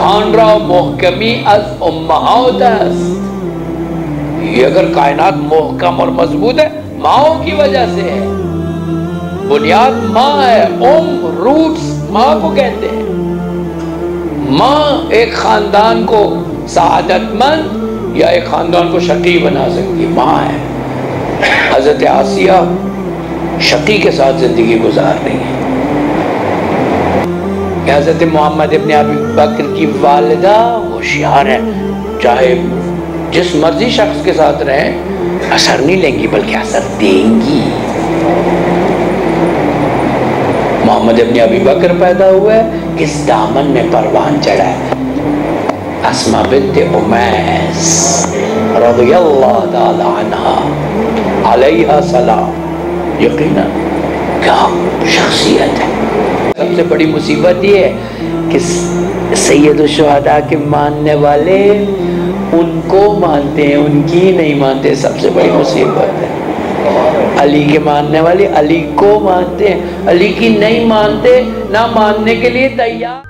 جهان را محکمی از امهات است. یہ اگر کائنات محکم اور مضبوط ہے ماؤں کی وجہ سے ہے. بنیاد ماں ہے. روٹس ماں کو کہتے ہیں. ماں ایک خاندان کو سعادت مند یا ایک خاندان کو شقی بنا سکتی ہے. ماں ہے. حضرت آسیہ شقی کے ساتھ زندگی گزار رہی ہے. حضرت محمد ابن ابی بکر کی والدہ ہوشیار ہے. چاہے جس مرضی شخص کے ساتھ رہیں اثر نہیں لیں گی بلکہ اثر دیں گی. محمد ابن ابی بکر پیدا ہوا ہے کس دامن میں پروان چڑھا ہے؟ اسماء بنت امیس رضی اللہ تعالی عنہ علیہ السلام. یقیناً کیا شخصیت ہے. سب سے بڑی مصیبت یہ ہے کہ سید الشہداء کے ماننے والے ان کو مانتے ہیں ان کی نہیں مانتے. سب سے بڑی مصیبت ہے. علی کے ماننے والے علی کو مانتے ہیں علی کی نہیں مانتے. نہ ماننے کے لیے تیار.